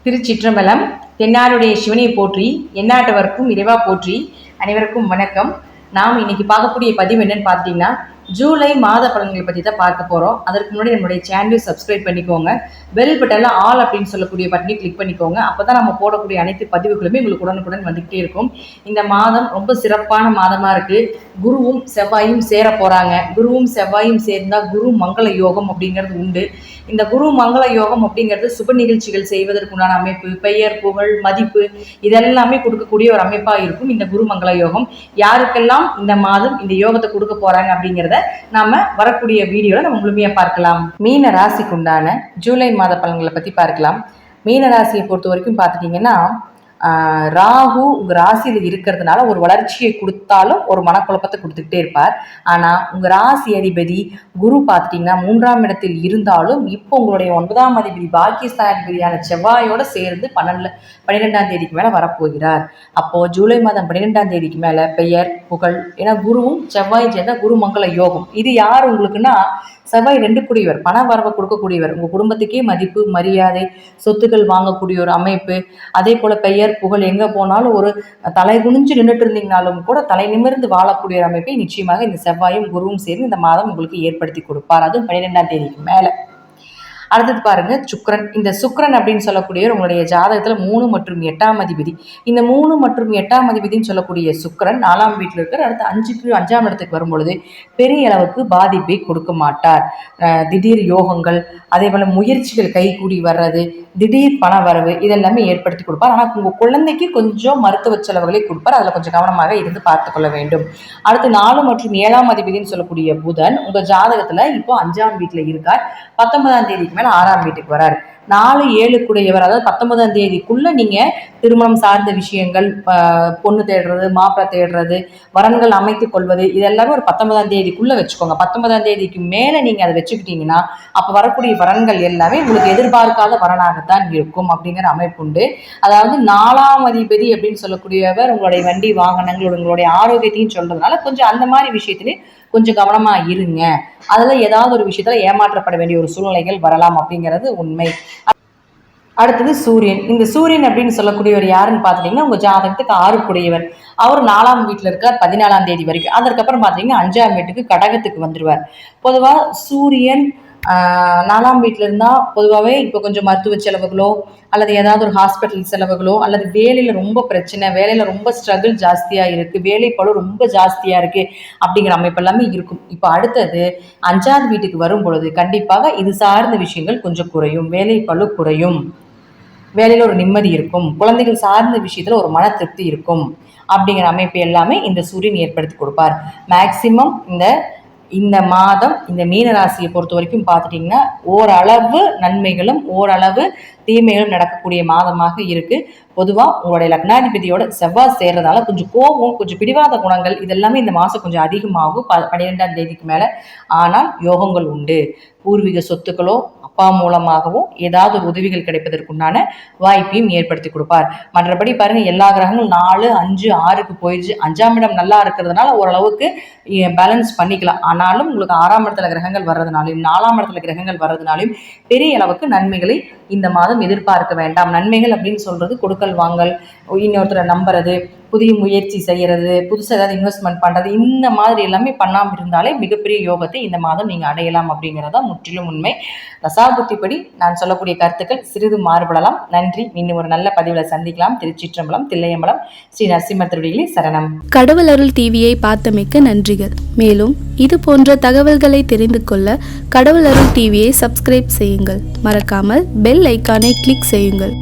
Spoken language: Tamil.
திருச்சிற்றம்பலம். தென்னாடுடைய சிவனை போற்றி, எந்நாட்டவர்க்கும் இறைவா போற்றி. அனைவருக்கும் வணக்கம். நாம் இன்னைக்கு பார்க்கக்கூடிய பதிவு என்னன்னு பார்த்தீங்கன்னா, ஜூலை மாத பலன்களை பற்றி தான் பார்க்க போகிறோம். அதற்கு முன்னாடி நம்மளுடைய சேனலை சப்ஸ்கிரைப் பண்ணிக்கோங்க. பெல் பட்டனில் ஆல் அப்படின்னு சொல்லக்கூடிய பட்டனை கிளிக் பண்ணிக்கோங்க. அப்போ தான் நம்ம போடக்கூடிய அனைத்து பதிவுகளுமே உங்களுக்கு உடனுக்குடன் வந்துகிட்டே இருக்கும். இந்த மாதம் ரொம்ப சிறப்பான மாதமாக இருக்குது. குருவும் செவ்வாயும் சேர போகிறாங்க. குருவும் செவ்வாயும் சேர்ந்தால் குரு மங்கள யோகம் அப்படிங்கிறது உண்டு. இந்த குரு மங்கள யோகம் அப்படிங்கிறது சுப நிகழ்ச்சிகள் செய்வதற்குண்டான அமைப்பு, பெயர், புகழ், மதிப்பு இதெல்லாமே கொடுக்கக்கூடிய ஒரு அமைப்பாக இருக்கும் இந்த குரு மங்கள யோகம். யாருக்கெல்லாம் இந்த மாதம் இந்த யோகத்தை கொடுக்க போகிறாங்க அப்படிங்கிறத நாம வரக்கூடிய வீடியோவில் நம்ம முழுமையாக பார்க்கலாம். மீன ராசிக்கு உண்டான ஜூலை மாத பலன்களை பற்றி பார்க்கலாம். மீன ராசியை பொறுத்த வரைக்கும் பார்த்துட்டிங்கன்னா, ராகு உங்கள் ராசியில் இருக்கிறதுனால ஒரு வளர்ச்சியை கொடுத்தாலும் ஒரு மனக்குழப்பத்தை கொடுத்துக்கிட்டே இருப்பார். ஆனால் உங்கள் ராசி அதிபதி குரு பார்த்துட்டிங்கன்னா 3ஆம் இடத்தில் இருந்தாலும் இப்போ உங்களுடைய 9ஆம் அதிபதி பாக்கியஸ்தானாதிபதியான செவ்வாயோடு சேர்ந்து 12ஆம் தேதிக்கு மேலே வரப்போகிறார். அப்போது ஜூலை மாதம் 12ஆம் தேதிக்கு மேலே பெயர், புகழ், ஏன்னா குருவும் செவ்வாயும் சேர்ந்தால் குரு மங்கள யோகம். இது யார் உங்களுக்குன்னா, செவ்வாய் 2 கூடியவர், பண வரவை கொடுக்கக்கூடியவர். உங்கள் குடும்பத்துக்கே மதிப்பு, மரியாதை, சொத்துக்கள் வாங்கக்கூடிய ஒரு அமைப்பு. அதே போல் பெயர், புகழ், எங்கே போனாலும் ஒரு தலை குனிஞ்சு நின்றுட்டு இருந்தீங்கனாலும் கூட தலை நிமிர்ந்து வாழக்கூடிய ஒரு அமைப்பை நிச்சயமாக இந்த செவ்வாயும் குருவும் சேர்ந்து இந்த மாதம் உங்களுக்கு ஏற்படுத்தி கொடுப்பார். அதுவும் 12ஆம் தேதிக்கு மேலே. அடுத்தது பாருங்க, சுக்கிரன். இந்த சுக்கிரன் அப்படின்னு சொல்லக்கூடியவர் உங்களுடைய ஜாதகத்துல 3 மற்றும் 8ஆம் அதிபதி. இந்த 3 மற்றும் 8ஆம் அதிபதினு சொல்லக்கூடிய சுக்கிரன் 4ஆம் வீட்டில் இருக்கிற அடுத்து 5ஆம் இடத்துக்கு வரும்பொழுது பெரிய அளவுக்கு பாதிப்பை கொடுக்க மாட்டார். திடீர் யோகங்கள், அதே போல முயற்சிகள் கைகூடி வர்றது, திடீர் பண வரவு இதெல்லாமே ஏற்படுத்தி கொடுப்பார். ஆனால் உங்கள் குழந்தைக்கு கொஞ்சம் மருத்துவ செலவுகளை கொடுப்பார். அதில் கொஞ்சம் கவனமாக இருந்து பார்த்து கொள்ள வேண்டும். அடுத்து 4 மற்றும் 7ஆம் அதிபதினு சொல்லக்கூடிய புதன் உங்கள் ஜாதகத்தில் இப்போ 5ஆம் வீட்டில் இருக்கார். 19ஆம் தேதிக்கு மேலே 6ஆம் வீட்டுக்கு வரார். 4, 7 கூடையவர், அதாவது 19ஆம் தேதிக்குள்ள நீங்க திருமணம் சார்ந்த விஷயங்கள், பொண்ணு தேடுறது, மாப்பிள்ளை தேடுறது, வரன்கள் அமைத்துக் கொள்வது இதெல்லாமே ஒரு 19ஆம் தேதிக்குள்ள வச்சுக்கோங்க. 19ஆம் தேதிக்கு மேல நீங்க அதை வச்சுக்கிட்டீங்கன்னா அப்ப வரக்கூடிய வரன்கள் எல்லாமே உங்களுக்கு எதிர்பார்க்காத வரனாகத்தான் இருக்கும் அப்படிங்கிற அமைப்பு உண்டு. அதாவது 4ஆம் அதிபதி அப்படின்னு சொல்லக்கூடியவர் உங்களுடைய வண்டி வாகனங்கள், உங்களுடைய ஆரோக்கியத்தையும் சொல்றதுனால கொஞ்சம் அந்த மாதிரி விஷயத்திலே கொஞ்சம் கவனமா இருங்க. அதுல ஏதாவது ஒரு விஷயத்துல ஏமாற்றப்பட வேண்டிய ஒரு சூழ்நிலைகள் வரலாம் அப்படிங்கிறது உண்மை. அடுத்தது சூரியன். இந்த சூரியன் அப்படின்னு சொல்லக்கூடியவர் யாருன்னு பார்த்துட்டீங்கன்னா, உங்க ஜாதகத்துக்கு 6 கூடியவர். அவர் 4ஆம் வீட்டில் இருக்கார் 14ஆம் தேதி வரைக்கும். அதற்கப்புறம் பார்த்தீங்கன்னா 5ஆம் வீட்டுக்கு கடகத்துக்கு வந்துடுவார். பொதுவாக சூரியன் 4ஆம் வீட்டில் இருந்தால் பொதுவாகவே இப்போ கொஞ்சம் மருத்துவ செலவுகளோ அல்லது ஏதாவது ஒரு ஹாஸ்பிட்டல் செலவுகளோ அல்லது வேலையில் ரொம்ப பிரச்சனை, வேலையில் ரொம்ப ஸ்ட்ரகிள் ஜாஸ்தியாக இருக்குது, வேலை பளு ரொம்ப ஜாஸ்தியாக இருக்குது அப்படிங்கிற அமைப்பு எல்லாமே இருக்கும். இப்போ அடுத்தது 5ஆவது வீட்டுக்கு வரும் பொழுது கண்டிப்பாக இது சார்ந்த விஷயங்கள் கொஞ்சம் குறையும், வேலை பளு குறையும், வேலையில் ஒரு நிம்மதி இருக்கும், குழந்தைகள் சார்ந்த விஷயத்தில் ஒரு மன திருப்தி இருக்கும் அப்படிங்கிற அமைப்பு எல்லாமே இந்த சூரியன் ஏற்படுத்தி கொடுப்பார். மேக்சிமம் இந்த மாதம் இந்த மீன ராசியை பொறுத்த வரைக்கும் பார்த்துட்டிங்கன்னா ஓரளவு நன்மைகளும் ஓரளவு தீமைகளும் நடக்கக்கூடிய மாதமாக இருக்குது. பொதுவாக உங்களுடைய லக்னாதிபதியோட செவ்வாய் சேர்றதால கொஞ்சம் கோபம், கொஞ்சம் பிடிவாத குணங்கள் இதெல்லாமே இந்த மாதம் கொஞ்சம் அதிகமாகும் 12ஆம் தேதிக்கு மேலே. ஆனால் யோகங்கள் உண்டு. பூர்வீக சொத்துக்களோ அப்பா மூலமாகவும் ஏதாவது ஒரு உதவிகள் கிடைப்பதற்குண்டான வாய்ப்பையும் ஏற்படுத்தி கொடுப்பார். மற்றபடி பாருங்கள், எல்லா கிரகங்களும் 4, 5, 6க்கு போயிடுச்சு. 5ஆம் இடம் நல்லா இருக்கிறதுனால ஓரளவுக்கு பேலன்ஸ் பண்ணிக்கலாம். ஆனாலும் உங்களுக்கு 6ஆம் இடத்துல கிரகங்கள் வர்றதுனாலையும் 4ஆம் இடத்துல கிரகங்கள் வர்றதுனாலையும் பெரிய அளவுக்கு நன்மைகளை இந்த மாதம் எதிர்பார்க்க வேண்டாம். நன்மைகள் அப்படின்னு சொல்றது கொடுக்கல் வாங்கல், இன்னொருத்தரை நம்புறது, புதிய முயற்சி செய்யறது, புதுசாக ஏதாவது இன்வெஸ்ட்மெண்ட் பண்ணுறது, இந்த மாதிரி எல்லாமே பண்ணாமல் இருந்தாலே மிகப்பெரிய யோகத்தை இந்த மாதம் நீங்கள் அடையலாம் அப்படிங்கிறதா முற்றிலும் உண்மை. தசாபுத்திப்படி நான் சொல்லக்கூடிய கருத்துக்கள் சிறிது மாறுபடலாம். நன்றி. இன்னும் ஒரு நல்ல பதிவில் சந்திக்கலாம். திருச்சிற்றம்பலம், தில்லையம்பலம், ஸ்ரீ நரசிம்மர் திருவடிகளே சரணம். கடவுள் அருள் டிவியை பார்த்தமைக்க நன்றிகள். மேலும் இது போன்ற தகவல்களை தெரிந்து கொள்ள கடவுள் அருள் டிவியை சப்ஸ்கிரைப் செய்யுங்கள். மறக்காமல் பெல் ஐக்கானை கிளிக் செய்யுங்கள்.